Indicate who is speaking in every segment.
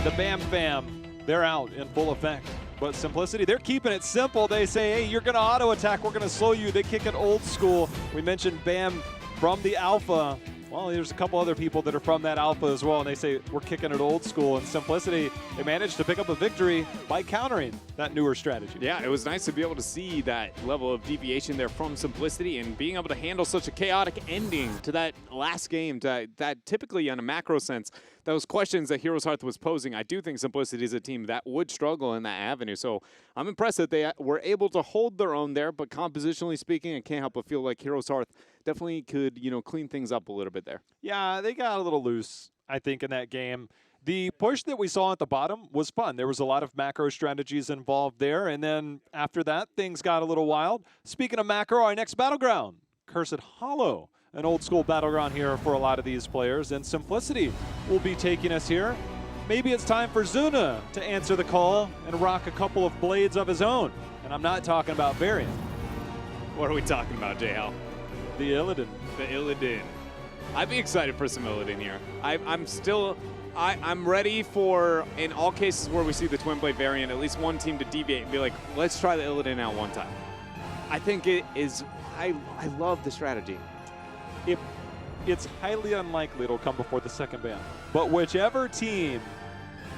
Speaker 1: the Bam Fam, they're out in full effect. But Simplicity, they're keeping it simple. They say, hey, you're going to auto-attack. We're going to slow you. They kick it old school. We mentioned Bam from the Alpha. Well, there's a couple other people that are from that Alpha as well, and they say we're kicking it old school. And Simplicity, they managed to pick up a victory by countering that newer strategy.
Speaker 2: Yeah, it was nice to be able to see that level of deviation there from Simplicity and being able to handle such a chaotic ending to that last game that typically on a macro sense, those questions that HeroesHearth was posing, I do think Simplicity is a team that would struggle in that avenue. So I'm impressed that they were able to hold their own there, but compositionally speaking, I can't help but feel like HeroesHearth definitely could, clean things up a little bit there.
Speaker 1: Yeah, they got a little loose, I think, in that game. The push that we saw at the bottom was fun. There was a lot of macro strategies involved there, and then after that, things got a little wild. Speaking of macro, our next Battleground, Cursed Hollow. An old school Battleground here for a lot of these players, and Simplicity will be taking us here. Maybe it's time for Zuna to answer the call and rock a couple of blades of his own. And I'm not talking about Variant.
Speaker 2: What are we talking about, JL?
Speaker 1: The Illidan.
Speaker 2: The Illidan. I'd be excited for some Illidan here. I'm ready for, in all cases where we see the Twin Blade variant, at least one team to deviate and be like, let's try the Illidan out one time. I think it is, I love the strategy.
Speaker 1: It's highly unlikely it'll come before the second ban. But whichever team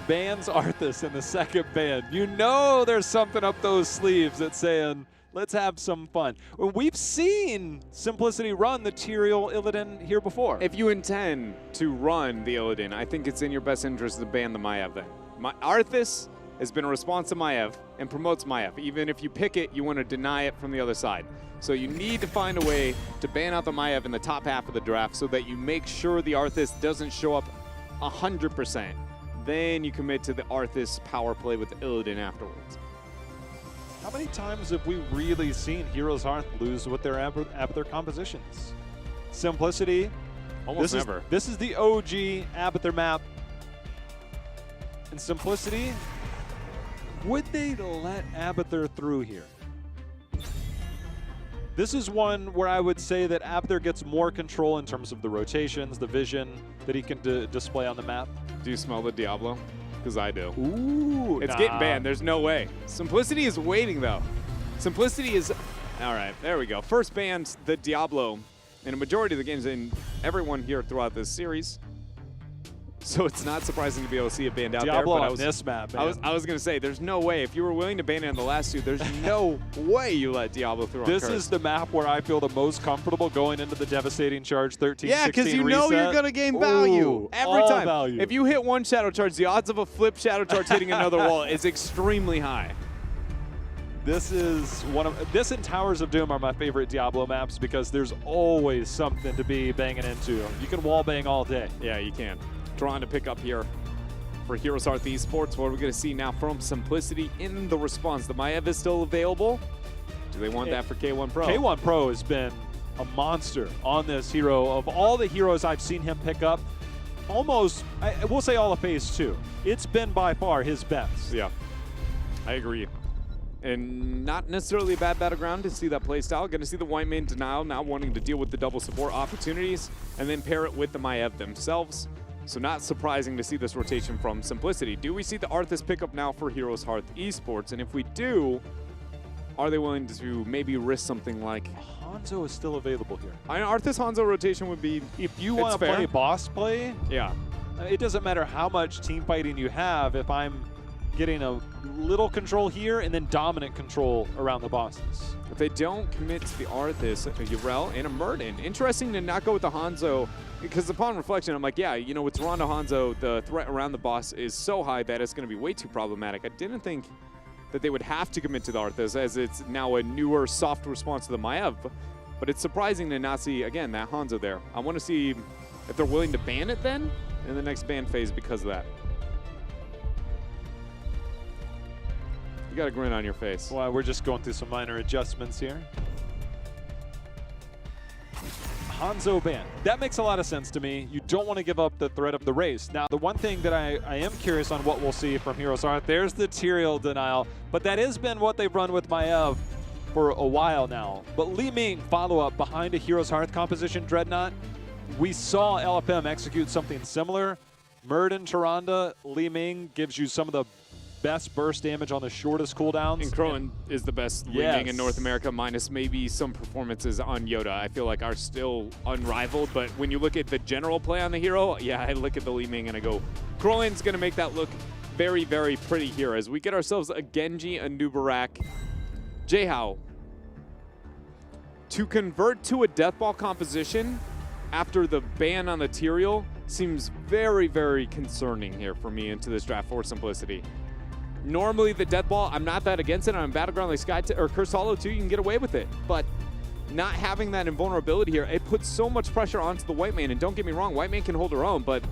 Speaker 1: bans Arthas in the second ban, you know there's something up those sleeves that's saying, let's have some fun. Well, we've seen Simplicity run the Tyrael Illidan here before.
Speaker 2: If you intend to run the Illidan, I think it's in your best interest to ban the Maiev then. Arthas has been a response to Maiev and promotes Maiev. Even if you pick it, you want to deny it from the other side. So you need to find a way to ban out the Maiev in the top half of the draft so that you make sure the Arthas doesn't show up 100%. Then you commit to the Arthas power play with the Illidan afterwards.
Speaker 1: How many times have we really seen HeroesHearth lose with their Abathur compositions? Simplicity.
Speaker 2: Almost never.
Speaker 1: This is the OG Abathur map. And Simplicity, would they let Abathur through here? This is one where I would say that Abathur gets more control in terms of the rotations, the vision that he can display on the map.
Speaker 2: Do you smell the Diablo? Because I do.
Speaker 1: Ooh,
Speaker 2: it's getting banned. There's no way. Simplicity is waiting, though. Simplicity is... All right, there we go. First banned the Diablo in a majority of the games in everyone here throughout this series. So it's not surprising to be able to see it banned out
Speaker 1: Diablo
Speaker 2: there.
Speaker 1: But on this map, man.
Speaker 2: I was going to say, there's no way. If you were willing to ban it in the last two, there's no way you let Diablo through on
Speaker 1: This
Speaker 2: Curse.
Speaker 1: is the map where I feel the most comfortable going into the devastating charge 13,
Speaker 2: yeah, because you
Speaker 1: reset.
Speaker 2: know you're going to gain value every time.
Speaker 1: Value.
Speaker 2: If you hit one shadow charge, the odds of a flip shadow charge hitting another wall is extremely high.
Speaker 1: This is this and Towers of Doom are my favorite Diablo maps because there's always something to be banging into. You can wall bang all day.
Speaker 2: Yeah, you can. Trying to pick up here for HeroesHearth Esports. What are we going to see now from Simplicity in the response? The Maiev is still available. Do they want that for K1 Pro?
Speaker 1: K1 Pro has been a monster on this hero. Of all the heroes I've seen him pick up, almost, I will say all of Phase 2, it's been by far his best.
Speaker 2: Yeah, I agree. And not necessarily a bad Battleground to see that playstyle. Going to see the White Mane Denial now wanting to deal with the double support opportunities and then pair it with the Maiev themselves. So not surprising to see this rotation from Simplicity. Do we see the Arthas pickup now for HeroesHearth Esports? And if we do, are they willing to maybe risk something like...
Speaker 1: Hanzo is still available here.
Speaker 2: Arthas Hanzo rotation would be...
Speaker 1: If you want to play boss play,
Speaker 2: yeah,
Speaker 1: it doesn't matter how much team fighting you have if I'm getting a little control here and then dominant control around the bosses.
Speaker 2: If they don't commit to the Arthas, a Yrel and a Murden. Interesting to not go with the Hanzo, because upon reflection, I'm like, yeah, you know, with Toronto Hanzo, the threat around the boss is so high that it's going to be way too problematic. I didn't think that they would have to commit to the Arthas, as it's now a newer, soft response to the Maiev. But it's surprising to not see, again, that Hanzo there. I want to see if they're willing to ban it then in the next ban phase because of that. You got a grin on your face.
Speaker 1: Well, we're just going through some minor adjustments here. Hanzo ban. That makes a lot of sense to me. You don't want to give up the threat of the race. Now, the one thing that I am curious on what we'll see from HeroesHearth, there's the Tyrael denial, but that has been what they've run with Maiev for a while now. But Li Ming follow-up behind a HeroesHearth composition Dreadnought. We saw LFM execute something similar. Murden, Tyrande, Li Ming gives you some of the best burst damage on the shortest cooldowns.
Speaker 2: And Crowan is the best Li Ming in North America, minus maybe some performances on Yoda. I feel like are still unrivaled, but when you look at the general play on the hero, yeah, I look at the Li Ming and I go, Crowan's going to make that look very, very pretty here as we get ourselves a Genji, a Nubarak. Jayhow, to convert to a Deathball composition after the ban on the Tyrael seems very, very concerning here for me into this draft for Simplicity. Normally, the Death Ball, I'm not that against it. On Battleground like Sky or Cursed Hollow 2, you can get away with it. But not having that invulnerability here, it puts so much pressure onto the White Man. And don't get me wrong, White Man can hold her own, but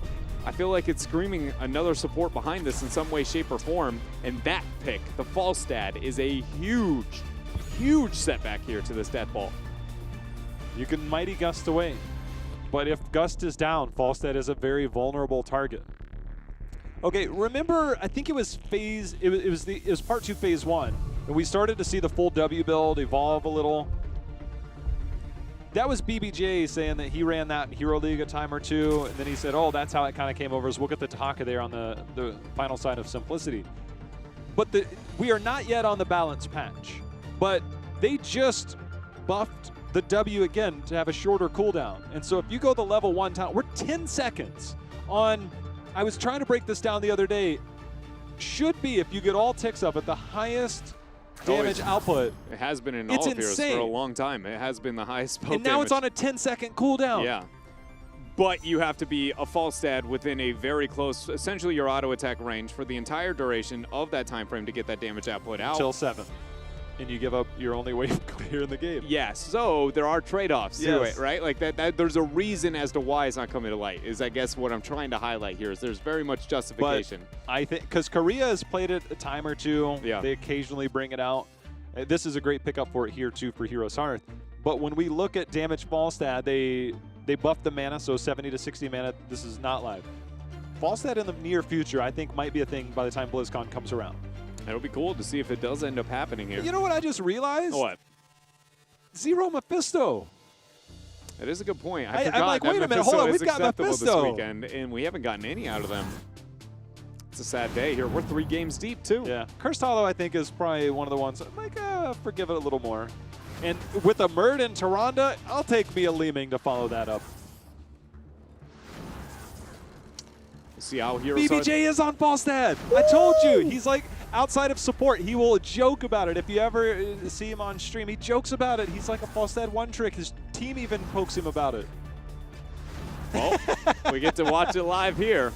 Speaker 2: I feel like it's screaming another support behind this in some way, shape, or form. And that pick, the Falstad, is a huge, huge setback here to this Death Ball.
Speaker 1: You can Mighty Gust away. But if Gust is down, Falstad is a very vulnerable target. Okay, remember, I think it was it was part 2, phase 1, and we started to see the full W build evolve a little. That was BBJ saying that he ran that in Hero League a time or two, and then he said, oh, that's how it kind of came over, is we'll get the Taka there on the final side of Simplicity. But we are not yet on the balance patch, but they just buffed the W again to have a shorter cooldown. And so if you go the level 1 town, we're 10 seconds on... I was trying to break this down the other day. Should be, if you get all ticks up at the highest damage output.
Speaker 2: It has been in all of Heroes for a long time. It has been the highest poke
Speaker 1: And now
Speaker 2: damage.
Speaker 1: it's on a 10-second cooldown.
Speaker 2: Yeah. But you have to be a Falstad within a very close, essentially your auto attack range for the entire duration of that time frame to get that damage output out.
Speaker 1: Until 7. And you give up your only way of clear in the game.
Speaker 2: Yes, so there are trade-offs to it, right? Like that there's a reason as to why it's not coming to light, is I guess what I'm trying to highlight here is there's very much justification.
Speaker 1: But I think, because Korea has played it a time or two,
Speaker 2: yeah.
Speaker 1: They occasionally bring it out. This is a great pickup for it here too for HeroesHearth. But when we look at damage Falstad, they buffed the mana, so 70 to 60 mana, this is not live. Falstad in the near future, I think, might be a thing by the time BlizzCon comes around.
Speaker 2: It'll be cool to see if it does end up happening here.
Speaker 1: You know what I just realized?
Speaker 2: What?
Speaker 1: Zero Mephisto.
Speaker 2: That is a good point.
Speaker 1: I'm like, wait a minute, hold on, we've got Mephisto
Speaker 2: this weekend, and we haven't gotten any out of them. It's a sad day here. We're 3 games deep, too.
Speaker 1: Yeah. Cursed Hollow, I think, is probably one of the ones, like, forgive it a little more. And with a Murd and Tyrande, I'll take me a Li Ming to follow that up.
Speaker 2: See how Heroes
Speaker 1: BBJ is on Falstad. I told you. He's like, outside of support, he will joke about it. If you ever see him on stream, he jokes about it. He's like a Falstad one trick. His team even pokes him about it.
Speaker 2: Well, we get to watch it live here.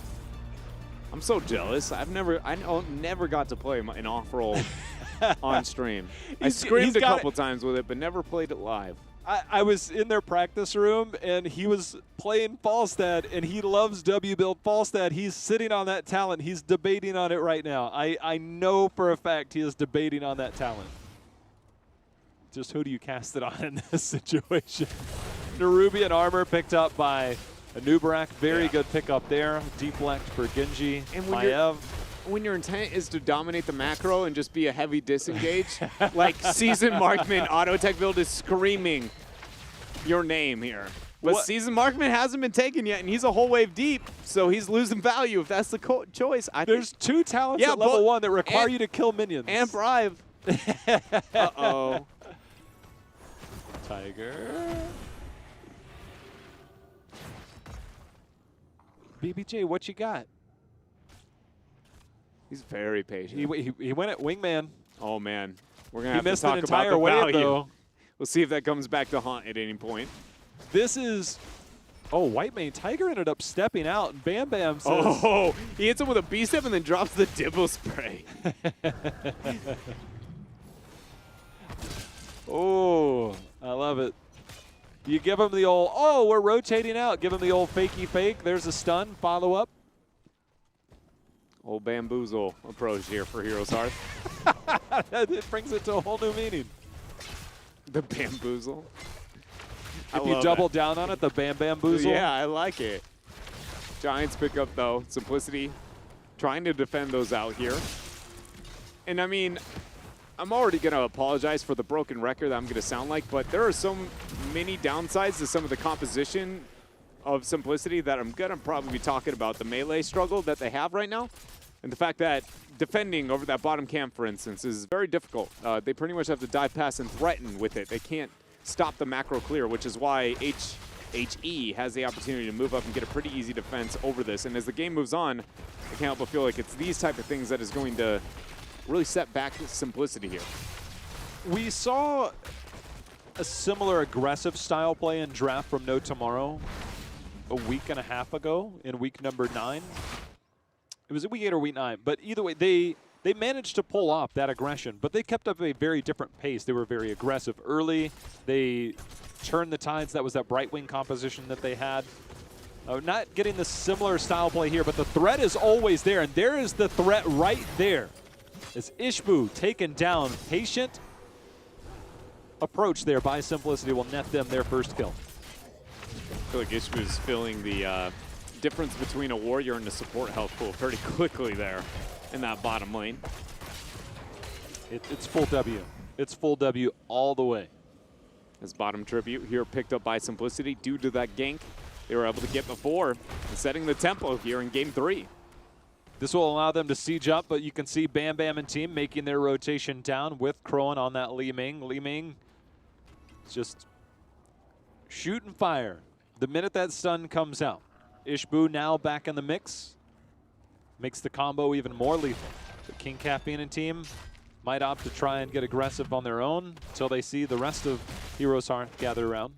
Speaker 2: I'm so jealous. I never got to play an off-roll on stream. I screamed a couple times with it, but never played it live.
Speaker 1: I was in their practice room, and he was playing Falstad, and he loves W-Build Falstad. He's sitting on that talent. He's debating on it right now. I know for a fact he is debating on that talent. Just who do you cast it on in this situation? Nerubian Armor picked up by a Nubarak. Very good pickup there. Deflect for Genji.
Speaker 2: And
Speaker 1: Maiev.
Speaker 2: When your intent is to dominate the macro and just be a heavy disengage, like Season Markman auto attack build is screaming your name here. But Season Markman hasn't been taken yet, and he's a whole wave deep, so he's losing value if that's the choice.
Speaker 1: There's 2 talents at level 1 that require you to kill minions.
Speaker 2: And bribe. Uh-oh.
Speaker 1: Tiger. BBJ, what you got?
Speaker 2: He's very patient.
Speaker 1: He went at Wingman.
Speaker 2: Oh, man. We're going to have
Speaker 1: missed
Speaker 2: to talk
Speaker 1: an
Speaker 2: about
Speaker 1: entire
Speaker 2: the
Speaker 1: wave,
Speaker 2: value.
Speaker 1: though.
Speaker 2: We'll see if that comes back to haunt at any point.
Speaker 1: This is... Oh, White Mane Tiger ended up stepping out, and Bam Bam says...
Speaker 2: Oh, he hits him with a B-step and then drops the Dibble spray.
Speaker 1: Oh, I love it. You give him the old, oh, we're rotating out. Give him the old fakey fake. There's a stun. Follow up.
Speaker 2: Old bamboozle approach here for HeroesHearth.
Speaker 1: It brings it to a whole new meaning.
Speaker 2: The bamboozle.
Speaker 1: If you double down on it, the Bam Bamboozle.
Speaker 2: Yeah, I like it. Giants pick up, though. Simplicity trying to defend those out here. And, I mean, I'm already going to apologize for the broken record that I'm going to sound like, but there are so many downsides to some of the composition of Simplicity that I'm going to probably be talking about, the melee struggle that they have right now, and the fact that defending over that bottom camp, for instance, is very difficult. They pretty much have to dive past and threaten with it. They can't stop the macro clear, which is why HE has the opportunity to move up and get a pretty easy defense over this. And as the game moves on, I can't help but feel like it's these type of things that is going to really set back Simplicity here.
Speaker 1: We saw a similar aggressive style play in draft from No Tomorrow a week and a half ago in week number 9. It was a week 8 or week 9, but either way, they managed to pull off that aggression, but they kept up a very different pace. They were very aggressive early. They turned the tides. That was that bright wing composition that they had. Not getting the similar style play here, but the threat is always there, and there is the threat right there. As Ishbu taken down, patient approach there by Simplicity will net them their first kill.
Speaker 2: I feel like Ishbu is feeling the difference between a warrior and a support health pool pretty quickly there in that bottom lane.
Speaker 1: It's full W. It's full W all the way.
Speaker 2: This bottom tribute here picked up by Simplicity due to that gank they were able to get before, setting the tempo here in game 3.
Speaker 1: This will allow them to siege up, but you can see Bam Bam and team making their rotation down with Krohn on that Li Ming. Li Ming is just shoot and fire the minute that stun comes out. Ishbu now back in the mix. Makes the combo even more lethal. The King Caffeine and team might opt to try and get aggressive on their own until they see the rest of HeroesHearth gather around.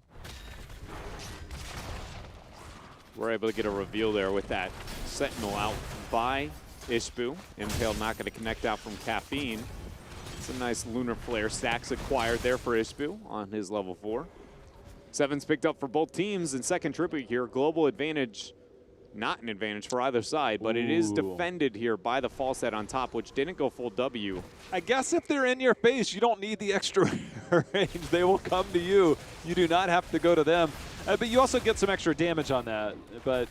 Speaker 2: We're able to get a reveal there with that Sentinel out by Ishbu. Impale not going to connect out from Caffeine. It's a nice Lunar Flare stacks acquired there for Ishbu on his level 4. 7's picked up for both teams in second tribute here. Global advantage, not an advantage for either side, but it is defended here by the false set on top, which didn't go full W.
Speaker 1: I guess if they're in your face, you don't need the extra range. They will come to you. You do not have to go to them. But you also get some extra damage on that. But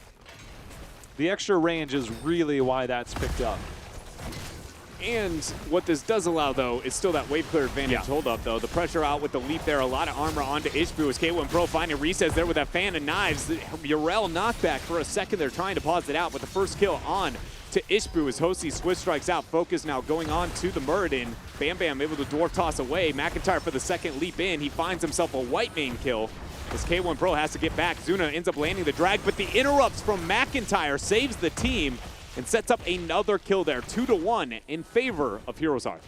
Speaker 1: the extra range is really why that's picked up.
Speaker 2: And what this does allow, though, is still that wave clear advantage hold up, though. The pressure out with the leap there, a lot of armor onto Ishbu as K1 Pro finding resets there with that fan of knives. The Urel knockback for a second. They're trying to pause it out, but the first kill on to Ishbu as Hosey Swift strikes out. Focus now going on to the Muradin. Bam Bam able to dwarf toss away. McIntyre for the second leap in. He finds himself a white main kill as K1 Pro has to get back. Zuna ends up landing the drag, but the interrupts from McIntyre saves the team and sets up another kill there, 2-1 in favor of HeroesHearth.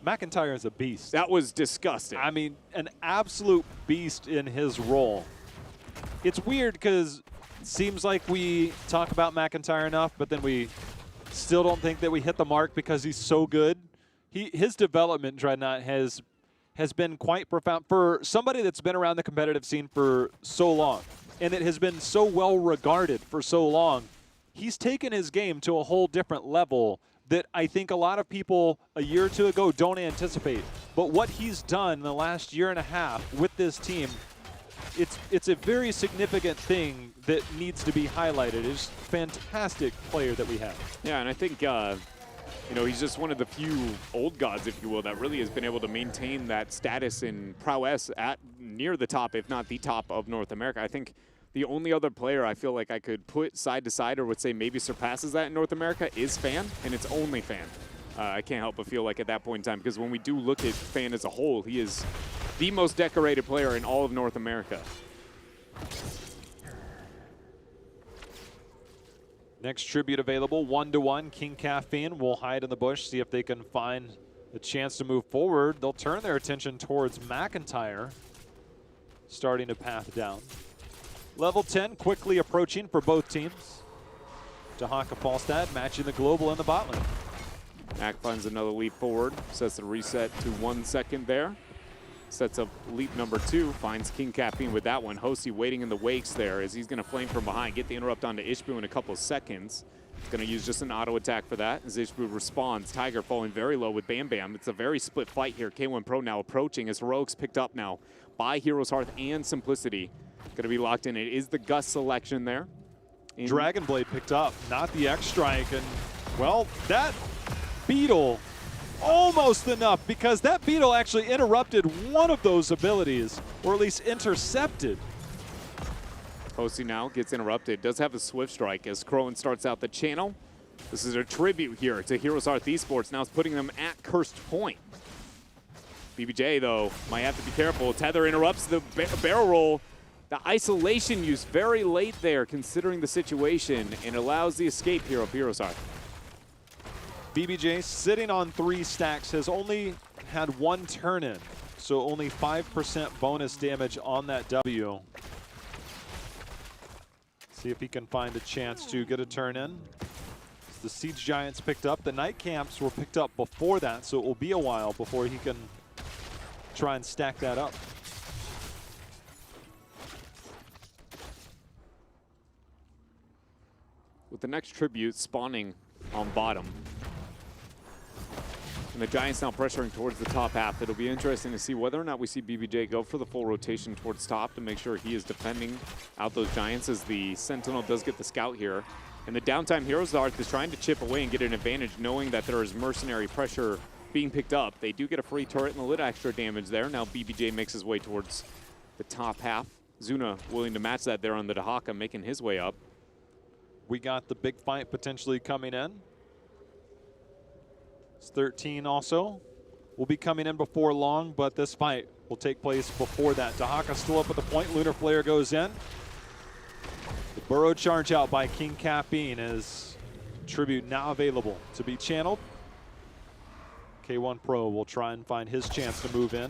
Speaker 1: McIntyre is a beast.
Speaker 2: That was disgusting.
Speaker 1: I mean, an absolute beast in his role. It's weird because it seems like we talk about McIntyre enough, but then we still don't think that we hit the mark because he's so good. His development, Dreadnought, has been quite profound for somebody that's been around the competitive scene for so long, and it has been so well regarded for so long. He's taken his game to a whole different level that I think a lot of people a year or two ago don't anticipate. But what he's done in the last year and a half with this team, it's a very significant thing that needs to be highlighted. It's a fantastic player that we have.
Speaker 2: Yeah, and I think, you know, he's just one of the few old gods, if you will, that really has been able to maintain that status in prowess at near the top, if not the top of North America. I think the only other player I feel like I could put side to side or would say maybe surpasses that in North America is Fan, and it's only Fan. I can't help but feel like at that point in time, because when we do look at Fan as a whole, he is the most decorated player in all of North America.
Speaker 1: Next tribute available, 1-1. King Caffeine will hide in the bush, see if they can find a chance to move forward. They'll turn their attention towards McIntyre, starting to path down. Level 10 quickly approaching for both teams. Dahaka Falstad matching the global in the bot lane.
Speaker 2: Mac finds another leap forward, sets the reset to 1 second there. Sets up leap number 2, finds King Caffeine with that one. Hosey waiting in the wakes there as he's going to flame from behind, get the interrupt onto Ishbu in a couple of seconds. He's going to use just an auto attack for that as Ishbu responds. Tiger falling very low with Bam Bam. It's a very split fight here. K1 Pro now approaching as Heroics picked up now by HeroesHearth and Simplicity. Going to be locked in. It is the Gus selection there.
Speaker 1: Dragon Blade picked up, not the X-Strike, and well, that Beetle almost enough, because that Beetle actually interrupted one of those abilities, or at least intercepted.
Speaker 2: Posty now gets interrupted. Does have a swift strike as Crowan starts out the channel. This is a tribute here to HeroesHearth Esports. Now it's putting them at cursed point. BBJ, though, might have to be careful. Tether interrupts the barrel roll. The isolation used very late there, considering the situation, and allows the escape here of HeroesHearth.
Speaker 1: BBJ sitting on 3 stacks has only had 1 turn in, so only 5% bonus damage on that W. See if he can find a chance to get a turn in. The Siege Giants picked up. The Night Camps were picked up before that, so it will be a while before he can try and stack that up.
Speaker 2: With the next tribute spawning on bottom. And the Giants now pressuring towards the top half. It'll be interesting to see whether or not we see BBJ go for the full rotation towards top to make sure he is defending out those Giants, as the Sentinel does get the scout here. And the downtime HeroesHearth is trying to chip away and get an advantage, knowing that there is mercenary pressure being picked up. They do get a free turret and a little extra damage there. Now BBJ makes his way towards the top half. Zuna willing to match that there on the Dahaka, making his way up.
Speaker 1: We got the big fight potentially coming in. It's 13 also will be coming in before long, but this fight will take place before that. Dahaka still up at the point. Lunar Flare goes in. The burrow charge out by King Caffeine is tribute now available to be channeled. K1 Pro will try and find his chance to move in.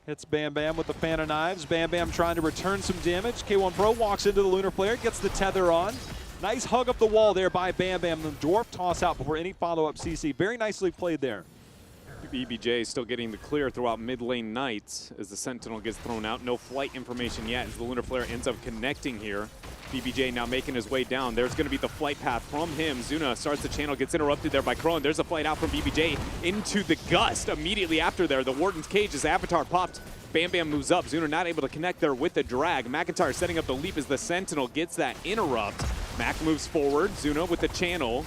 Speaker 1: Hits Bam Bam with the fan of knives. Bam Bam trying to return some damage. K1 Pro walks into the Lunar Flare, gets the tether on. Nice hug up the wall there by Bam Bam. The dwarf toss out before any follow-up CC. Very nicely played there.
Speaker 2: BBJ still getting the clear throughout mid lane Knights as the Sentinel gets thrown out. No flight information yet as the Lunar Flare ends up connecting here. BBJ now making his way down. There's going to be the flight path from him. Zuna starts the channel, gets interrupted there by Crowan. There's a flight out from BBJ into the Gust immediately after there. The Warden's Cage as Avatar popped. Bam Bam moves up. Zuna not able to connect there with the drag. McIntyre setting up the leap as the Sentinel gets that interrupt. Mac moves forward. Zuna with the channel.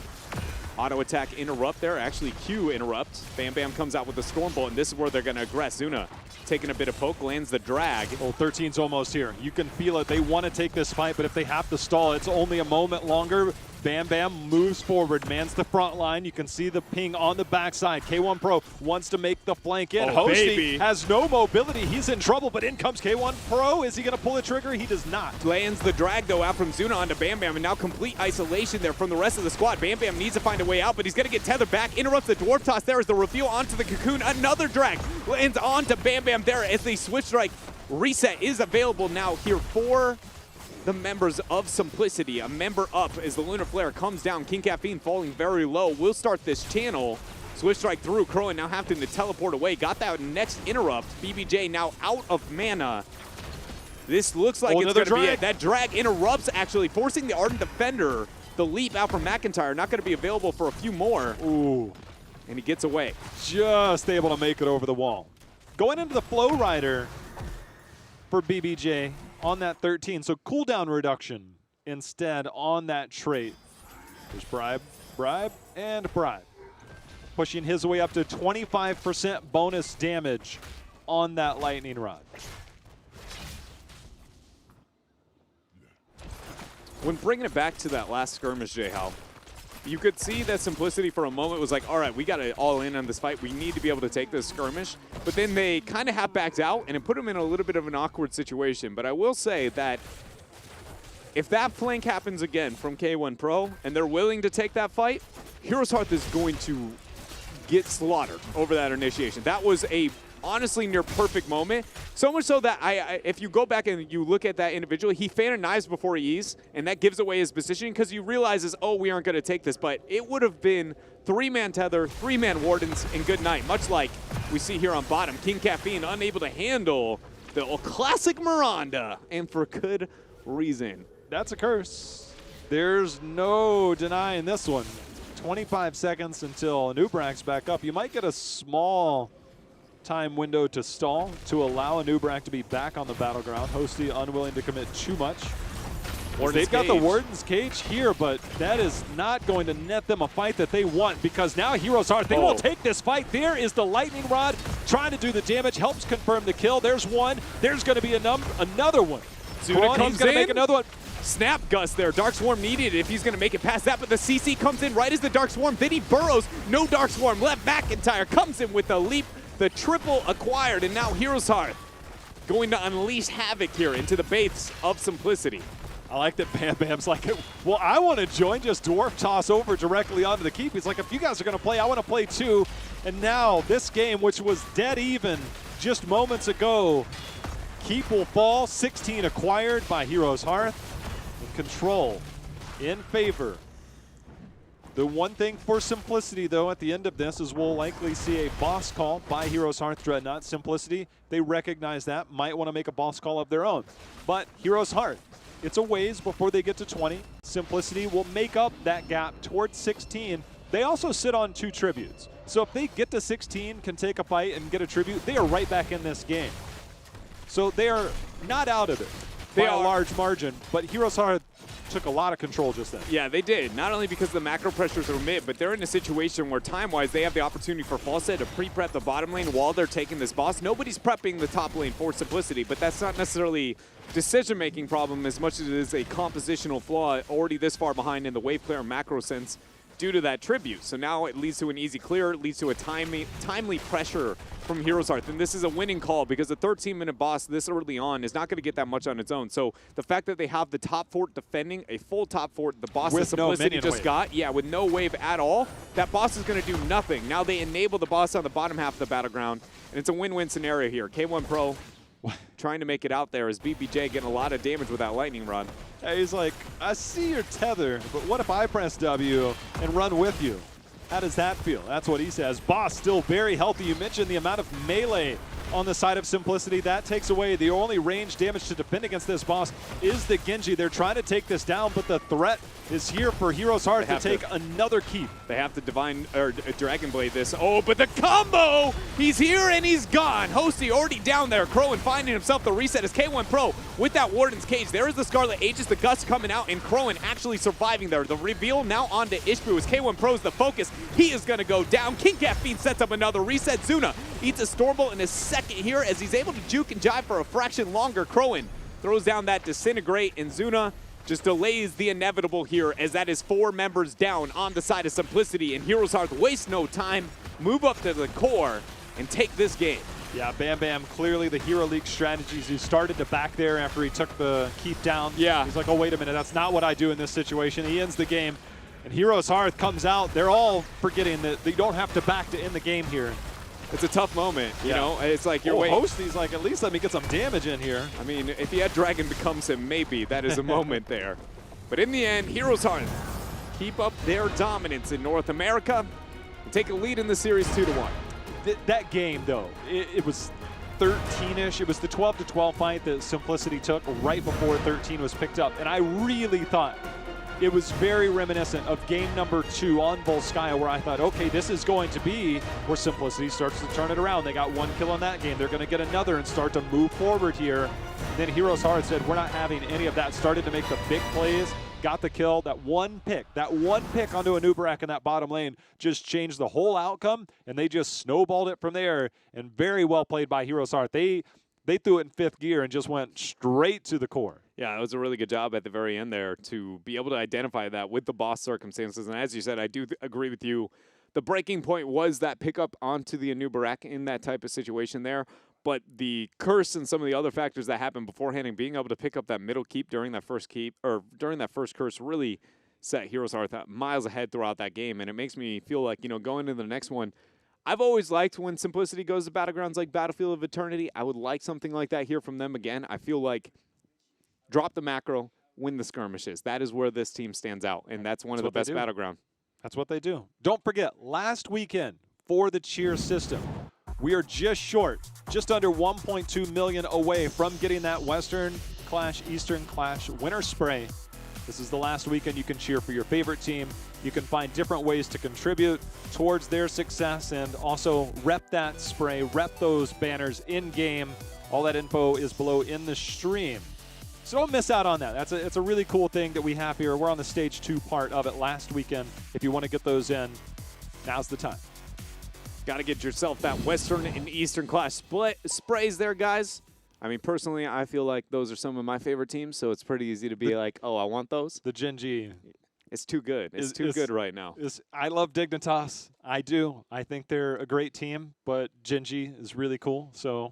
Speaker 2: Auto attack interrupt there. Actually, Q interrupt. Bam Bam comes out with the Stormbolt, and this is where they're going to aggress. Zuna taking a bit of poke, lands the drag.
Speaker 1: Oh, 13's almost here. You can feel it. They want to take this fight, but if they have to stall, it's only a moment longer. Bam Bam moves forward, mans the front line. You can see the ping on the backside. K1 Pro wants to make the flank in.
Speaker 2: Oh,
Speaker 1: Hosty
Speaker 2: baby.
Speaker 1: has no mobility. He's in trouble, but in comes K1 Pro. Is he going to pull a trigger? He does not.
Speaker 2: Lands the drag, though, out from Zuna onto Bam Bam, and now complete isolation there from the rest of the squad. Bam Bam needs to find a way out, but he's going to get tethered back. Interrupts the dwarf toss there as the reveal onto the cocoon. Another drag lands onto Bam Bam there as the switch strike reset is available now here for the members of Simplicity. A member up as the Lunar Flare comes down. King Caffeine falling very low. We'll start this channel. Switch strike through. Crowan now having to teleport away. Got that next interrupt. BBJ now out of mana. This looks like it's going to be it. That drag interrupts, actually, forcing the Ardent Defender. The leap out from McIntyre. Not going to be available for a few more.
Speaker 1: Ooh.
Speaker 2: And he gets away.
Speaker 1: Just able to make it over the wall. Going into the Flow Rider for BBJ on that 13. So cooldown reduction instead on that trait. There's bribe, bribe, and bribe. Pushing his way up to 25% bonus damage on that lightning rod.
Speaker 2: When bringing it back to that last skirmish, J-Hal, you could see that Simplicity for a moment was like, all right, we got to all in on this fight. We need to be able to take this skirmish. But then they kind of half-backed out, and it put them in a little bit of an awkward situation. But I will say that if that flank happens again from K1 Pro, and they're willing to take that fight, HeroesHearth is going to get slaughtered over that initiation. That was a honestly near perfect moment. So much so that if you go back and you look at that individual, he fan and knives before he E's, and that gives away his position because he realizes, oh, we aren't going to take this. But it would have been 3-man tether, 3-man wardens, and good night. Much like we see here on bottom. King Caffeine unable to handle the classic Miranda, and for good reason.
Speaker 1: That's a curse. There's no denying this one. 25 seconds until Nubrak's back up. You might get a small time window to stall to allow a Nubrak to be back on the battleground. Hosty unwilling to commit too much. They've got the Warden's Cage here, but that is not going to net them a fight that they want, because now HeroesHearth, they will take this fight. There is the lightning rod trying to do the damage, helps confirm the kill. There's one. There's going to be another one.
Speaker 2: Zuna
Speaker 1: Braun,
Speaker 2: comes
Speaker 1: he's going to make
Speaker 2: in.
Speaker 1: another one.
Speaker 2: Snap Gust there. Dark Swarm needed if he's going to make it past that, but the CC comes in right as the Dark Swarm. Then he burrows. No Dark Swarm left. McIntyre comes in with a leap. The triple acquired, and now HeroesHearth going to unleash havoc here into the base of Simplicity.
Speaker 1: I like that Bam Bam's like, well, I want to join, just dwarf toss over directly onto the keep. He's like, if you guys are going to play, I want to play too. And now this game, which was dead even just moments ago, keep will fall. 16 acquired by HeroesHearth. And control in favor. The one thing for Simplicity, though, at the end of this is we'll likely see a boss call by HeroesHearth Dreadnought. Simplicity, they recognize that, might want to make a boss call of their own. But HeroesHearth, it's a ways before they get to 20. Simplicity will make up that gap towards 16. They also sit on 2 tributes. So if they get to 16, can take a fight and get a tribute, they are right back in this game. So they are not out of it by a large margin, but HeroesHearth took a lot of control just then.
Speaker 2: Yeah, they did. Not only because the macro pressures are mid, but they're in a situation where time-wise they have the opportunity for Falstad to pre-prep the bottom lane while they're taking this boss. Nobody's prepping the top lane for Simplicity, but that's not necessarily decision-making problem as much as it is a compositional flaw already this far behind in the wave clear macro sense due to that tribute. So now it leads to an easy clear, it leads to a timely pressure from HeroesHearth. And this is a winning call because the 13-minute boss this early on is not going to get that much on its own. So the fact that they have the top fort defending, a full top fort, the boss that Simplicity just got, yeah, with no wave at all, that boss is going to do nothing. Now they enable the boss on the bottom half of the Battleground, and it's a win-win scenario here. K1 Pro trying to make it out there as BBJ getting a lot of damage with that lightning rod.
Speaker 1: Hey, he's like, I see your tether, but what if I press W and run with you? How does that feel? That's what he says. Boss still very healthy. You mentioned the amount of melee on the side of Simplicity. That takes away the only range damage to defend against this boss is the Genji. They're trying to take this down, but the threat is here for HeroesHearth to take another keep.
Speaker 2: They have to Dragon Blade this. Oh, but the combo! He's here and he's gone. Hosty already down there. Crowan finding himself the reset as K1 Pro with that Warden's Cage. There is the Scarlet Aegis, the Gust coming out, and Crowan actually surviving there. The reveal now onto Ishbu as K1 Pro's the focus. He is going to go down. King Caffeine sets up another reset. Zuna eats a Stormbolt in his second here as he's able to juke and jive for a fraction longer. Crowan throws down that Disintegrate, and Zuna just delays the inevitable here as that is 4 members down on the side of Simplicity, and HeroesHearth waste no time, move up to the core, and take this game.
Speaker 1: Yeah, Bam Bam, clearly the Hero League strategies. He started to back there after he took the keep down.
Speaker 2: Yeah.
Speaker 1: He's like, oh, wait a minute, that's not what I do in this situation. He ends the game, and HeroesHearth comes out. They're all forgetting that they don't have to back to end the game here.
Speaker 2: It's a tough moment, you know? It's like you're waiting.
Speaker 1: Hosty's like, at least let me get some damage in here.
Speaker 2: I mean, if he had Dragon becomes him, maybe that is a moment there. But in the end, HeroesHearth keep up their dominance in North America and take a lead in the series 2-1.
Speaker 1: That game, though, it was 13-ish. It was the 12-12 fight that Simplicity took right before 13 was picked up. And I really thought it was very reminiscent of game number 2 on Volskaya, where I thought, okay, this is going to be where Simplicity starts to turn it around. They got 1 kill on that game. They're going to get another and start to move forward here. And then HeroesHearth said, we're not having any of that. Started to make the big plays, got the kill. That one pick onto a Nubarak in that bottom lane just changed the whole outcome, and they just snowballed it from there. And very well played by HeroesHearth. They threw it in 5th gear and just went straight to the core.
Speaker 2: Yeah, it was a really good job at the very end there to be able to identify that with the boss circumstances. And as you said, I do agree with you. The breaking point was that pickup onto the Anubarak in that type of situation there. But the curse and some of the other factors that happened beforehand and being able to pick up that middle keep during that first curse really set HeroesHearth miles ahead throughout that game. And it makes me feel like, going into the next one, I've always liked when Simplicity goes to battlegrounds like Battlefield of Eternity. I would like something like that here from them again. I feel like drop the macro, win the skirmishes. That is where this team stands out, and that's one of the best battleground.
Speaker 1: That's what they do. Don't forget, last weekend for the cheer system, we are just under 1.2 million away from getting that Western Clash, Eastern Clash winner spray. This is the last weekend you can cheer for your favorite team. You can find different ways to contribute towards their success and also rep that spray, rep those banners in-game. All that info is below in the stream. So don't miss out on that. It's a really cool thing that we have here. We're on the stage 2 part of it last weekend. If you want to get those in, now's the time.
Speaker 2: Got to get yourself that Western and Eastern Clash sprays there, guys. I mean, personally, I feel like those are some of my favorite teams, so it's pretty easy to be like, oh, I want those.
Speaker 1: The Gen G.
Speaker 2: It's too good. It's too good right now.
Speaker 1: I love Dignitas. I do. I think they're a great team, but Gen G is really cool. So